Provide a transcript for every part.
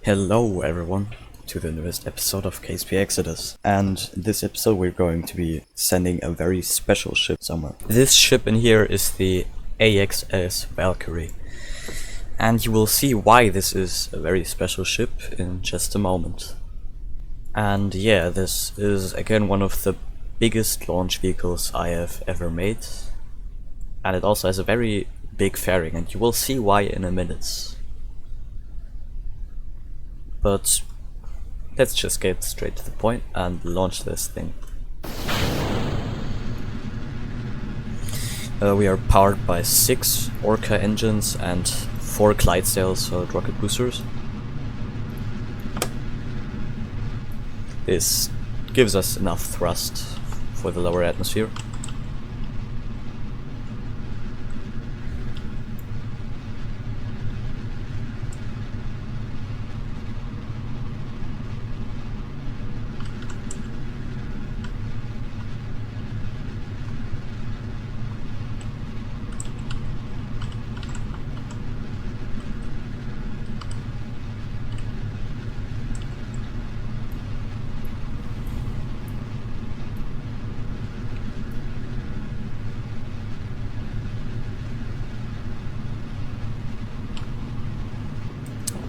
Hello everyone to the newest episode of KSP Exodus, and in this episode we're going to be sending a very special ship somewhere. This ship in here is the AXS Valkyrie, and you will see why this is a very special ship in just a moment. And yeah, this is again one of the biggest launch vehicles I have ever made, and it also has a very big fairing, and you will see why in a minute. But let's just get straight to the point and launch this thing. We are powered by 6 Orca engines and 4 Clydesdale solid rocket boosters. This gives us enough thrust for the lower atmosphere.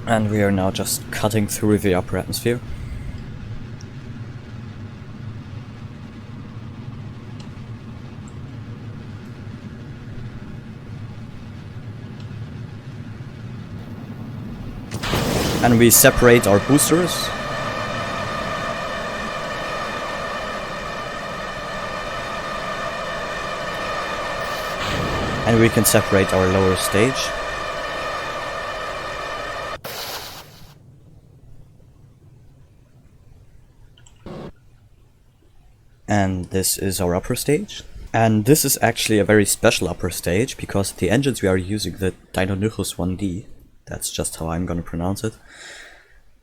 And we are now just cutting through the upper atmosphere. And we separate our boosters. And we can separate our lower stage. And this is our upper stage. And this is actually a very special upper stage, because the engines we are using, the Deinonychus 1D, that's just how I'm gonna pronounce it,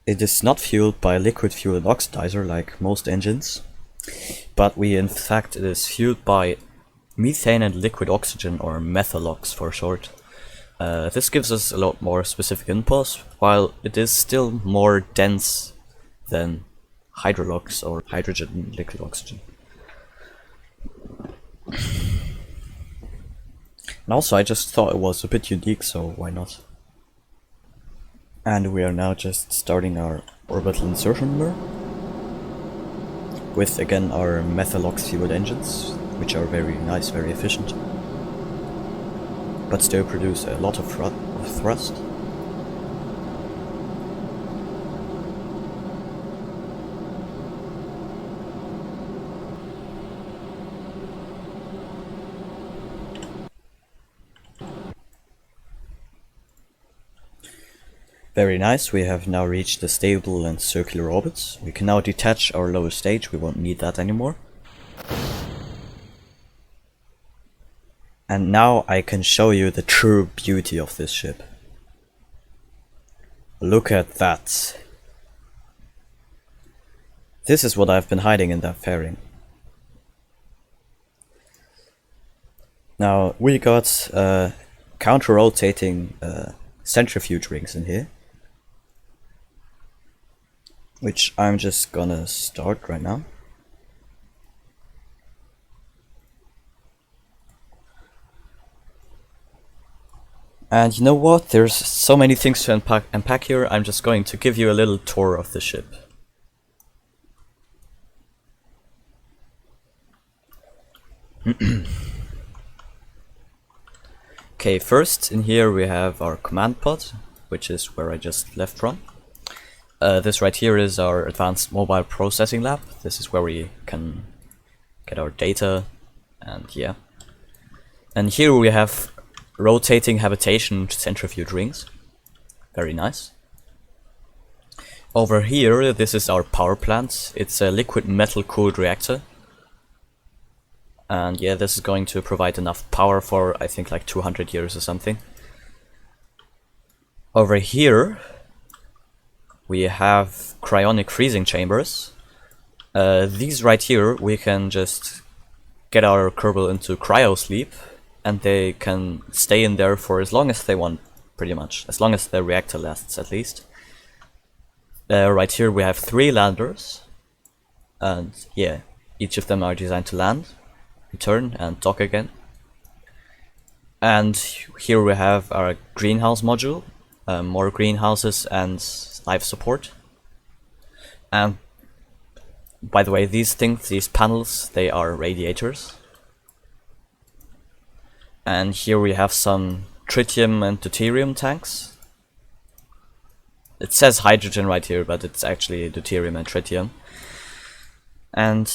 it is not fueled by liquid fuel and oxidizer like most engines, but in fact it is fueled by methane and liquid oxygen, or methalox for short. This gives us a lot more specific impulse, while it is still more dense than hydrolox or hydrogen and liquid oxygen. And also I just thought it was a bit unique, so why not? And we are now just starting our orbital insertion maneuver with again our methalox fueled engines, which are very nice, very efficient, but still produce a lot of thrust. Very nice, we have now reached the stable and circular orbits. We can now detach our lower stage, we won't need that anymore. And now I can show you the true beauty of this ship. Look at that. This is what I've been hiding in that fairing. Now we got counter-rotating centrifuge rings in here, which I'm just gonna start right now. And you know what? There's so many things to unpack here. I'm just going to give you a little tour of the ship. Okay, first in here we have our command pod, which is where I just left from. This right here is our advanced mobile processing lab. This is where we can get our data, and yeah. And here we have rotating habitation centrifuge rings. Very nice. Over here, this is our power plant. It's a liquid metal cooled reactor. And yeah, this is going to provide enough power for, I think, like 200 years or something. Over here we have cryonic freezing chambers. These right here, we can just get our Kerbal into Cryo-Sleep, and they can stay in there for as long as they want, pretty much, as long as the reactor lasts at least. Right here we have 3 landers, and yeah, each of them are designed to land, return, and dock again. And here we have our greenhouse module, more greenhouses and life support. And by the way, these things, these panels, they are radiators. And here we have some tritium and deuterium tanks. It says hydrogen right here, but it's actually deuterium and tritium. And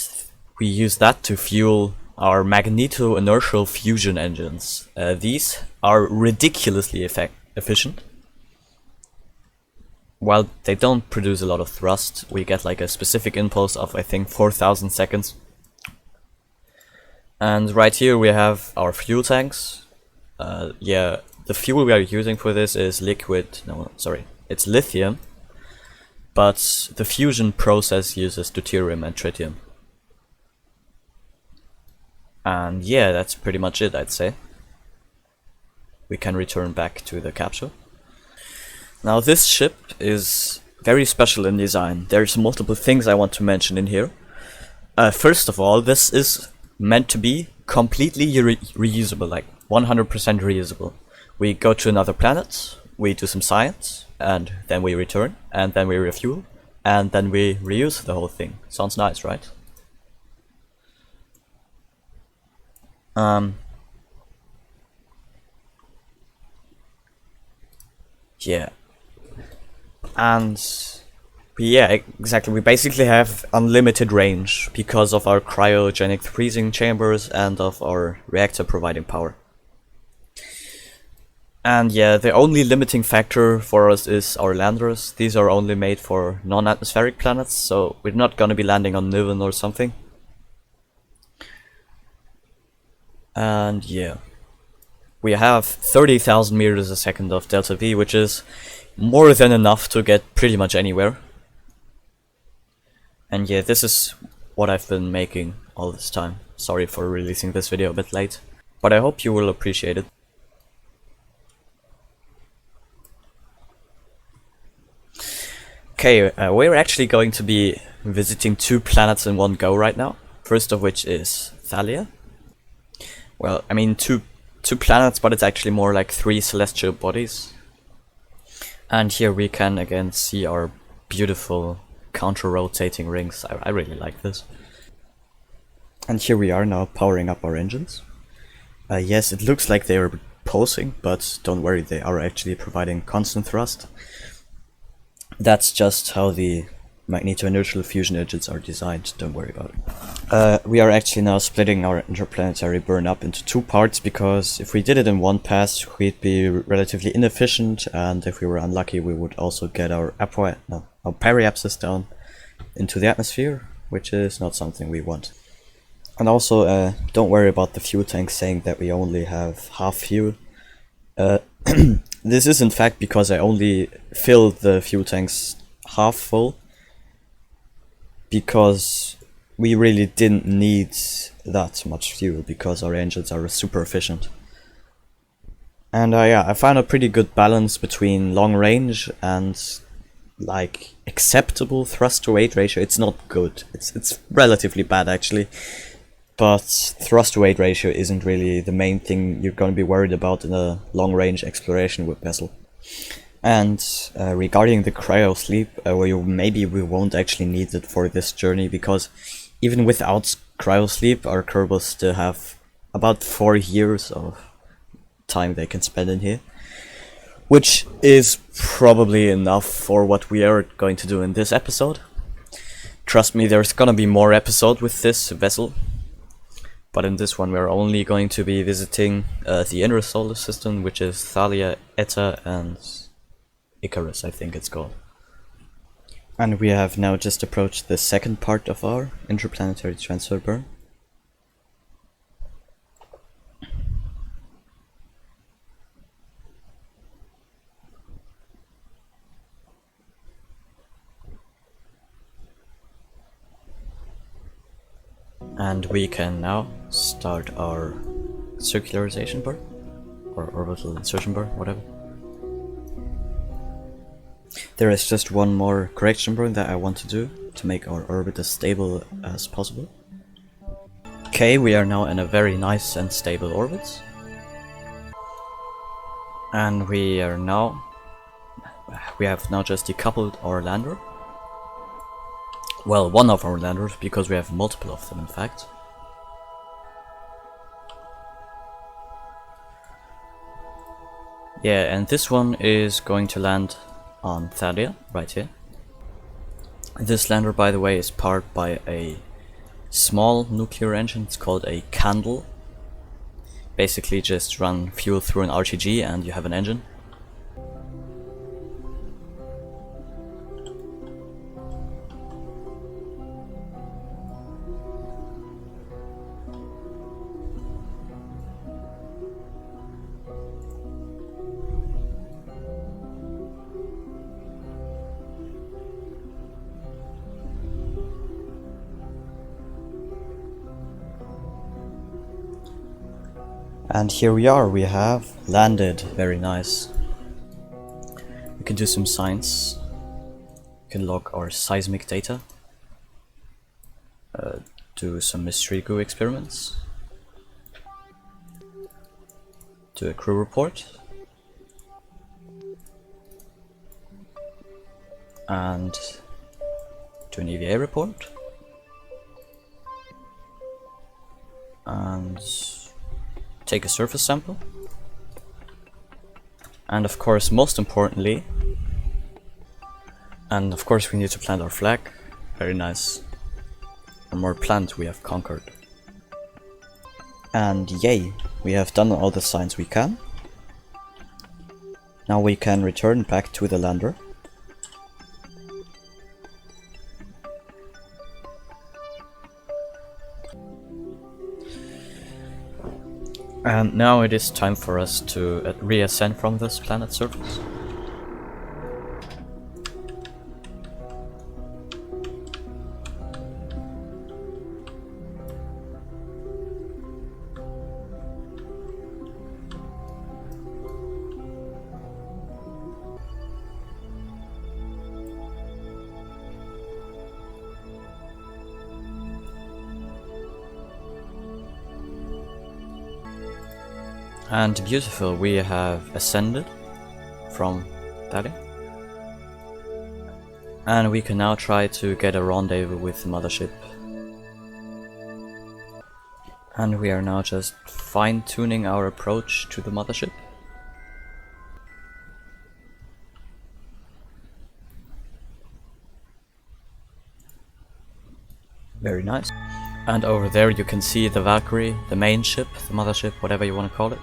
we use that to fuel our Magneto-Inertial Fusion engines. These are ridiculously efficient. While they don't produce a lot of thrust, we get like a specific impulse of I think 4,000 seconds. And right here we have our fuel tanks. Yeah, the fuel we are using for this is it's lithium. But the fusion process uses deuterium and tritium. And yeah, that's pretty much it, I'd say. We can return back to the capsule. Now this ship is very special in design. There's multiple things I want to mention in here. First of all, this is meant to be completely reusable, like 100% reusable. We go to another planet, we do some science, and then we return, and then we refuel, and then we reuse the whole thing. Sounds nice, right? Yeah. And yeah, exactly. We basically have unlimited range because of our cryogenic freezing chambers and of our reactor providing power. And yeah, the only limiting factor for us is our landers. These are only made for non-atmospheric planets, so we're not gonna be landing on Niven or something. And yeah, we have 30,000 meters a second of delta V, which is more than enough to get pretty much anywhere. And yeah, this is what I've been making all this time. Sorry for releasing this video a bit late, but I hope you will appreciate it. Okay, we're actually going to be visiting 2 planets in one go right now. First of which is Thalia. Well, I mean two planets, but it's actually more like 3 celestial bodies. And here we can again see our beautiful counter-rotating rings. I really like this. And here we are now powering up our engines. Yes, it looks like they are pulsing, but don't worry, they are actually providing constant thrust. That's just how the Magneto-Inertial Fusion engines are designed, don't worry about it. We are actually now splitting our interplanetary burn up into 2 parts, because if we did it in one pass, we'd be relatively inefficient, and if we were unlucky, we would also get our periapsis down into the atmosphere, which is not something we want. And also, don't worry about the fuel tank saying that we only have half fuel. This is in fact because I only filled the fuel tanks half full, because we really didn't need that much fuel because our engines are super efficient. And yeah, I found a pretty good balance between long range and like acceptable thrust to weight ratio. It's not good, it's relatively bad actually, but thrust to weight ratio isn't really the main thing you're going to be worried about in a long range exploration with vessel. And regarding the Cryo-Sleep, maybe we won't actually need it for this journey, because even without Cryo-Sleep, our Kerbals still have about 4 years of time they can spend in here, which is probably enough for what we are going to do in this episode. Trust me, there's gonna be more episodes with this vessel, but in this one we're only going to be visiting the inner solar system, which is Thalia, Eta, and Icarus, I think it's called. And we have now just approached the second part of our interplanetary transfer burn. And we can now start our circularization burn, or orbital insertion burn, whatever. There is just one more correction point that I want to do to make our orbit as stable as possible. Okay, we are now in a very nice and stable orbit. And we have now just decoupled our lander. Well, one of our landers, because we have multiple of them in fact. Yeah, and this one is going to land on Thalia, right here. This lander, by the way, is powered by a small nuclear engine. It's called a candle. Basically just run fuel through an RTG and you have an engine. And here we are, we have landed. Very nice. We can do some science. We can log our seismic data. Do some mystery goo experiments. Do a crew report. And do an EVA report. And take a surface sample. And of course, most importantly, we need to plant our flag. Very nice. One more plant we have conquered. And yay, we have done all the science we can. Now we can return back to the lander. And now it is time for us to reascend from this planet's surface. And beautiful, we have ascended from Thalia. And we can now try to get a rendezvous with the mothership. And we are now just fine-tuning our approach to the mothership. Very nice. And over there you can see the Valkyrie, the main ship, the mothership, whatever you want to call it.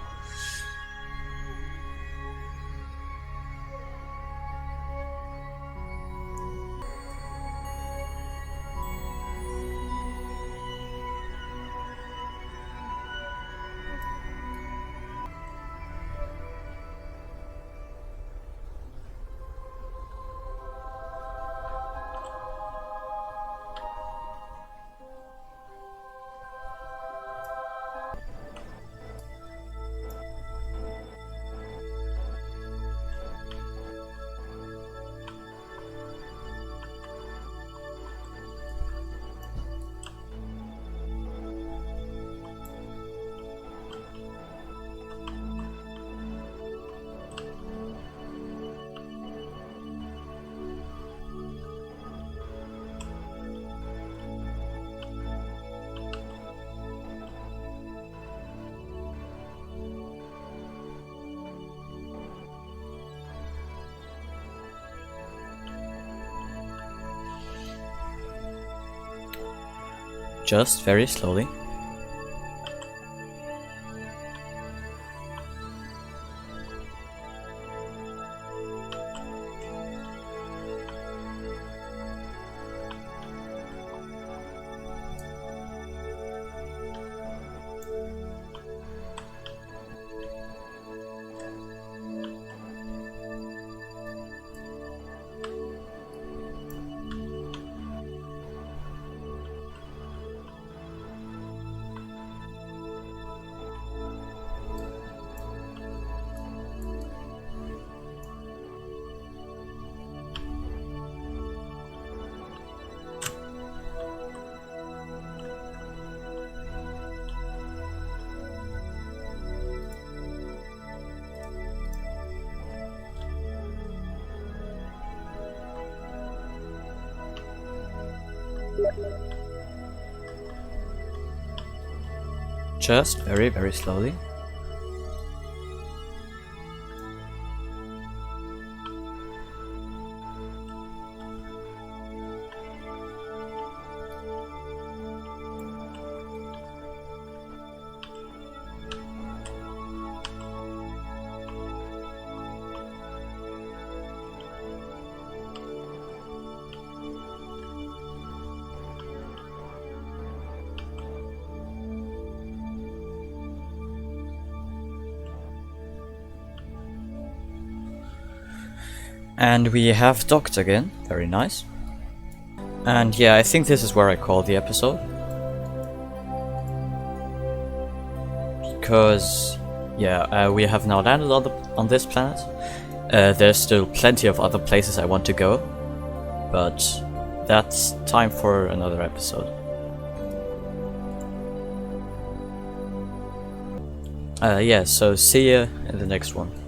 Just very slowly. Just very, very slowly. And we have docked again, very nice. And yeah, I think this is where I call the episode. Because, yeah, we have now landed on this planet. There's still plenty of other places I want to go, but that's time for another episode. Yeah, so see ya in the next one.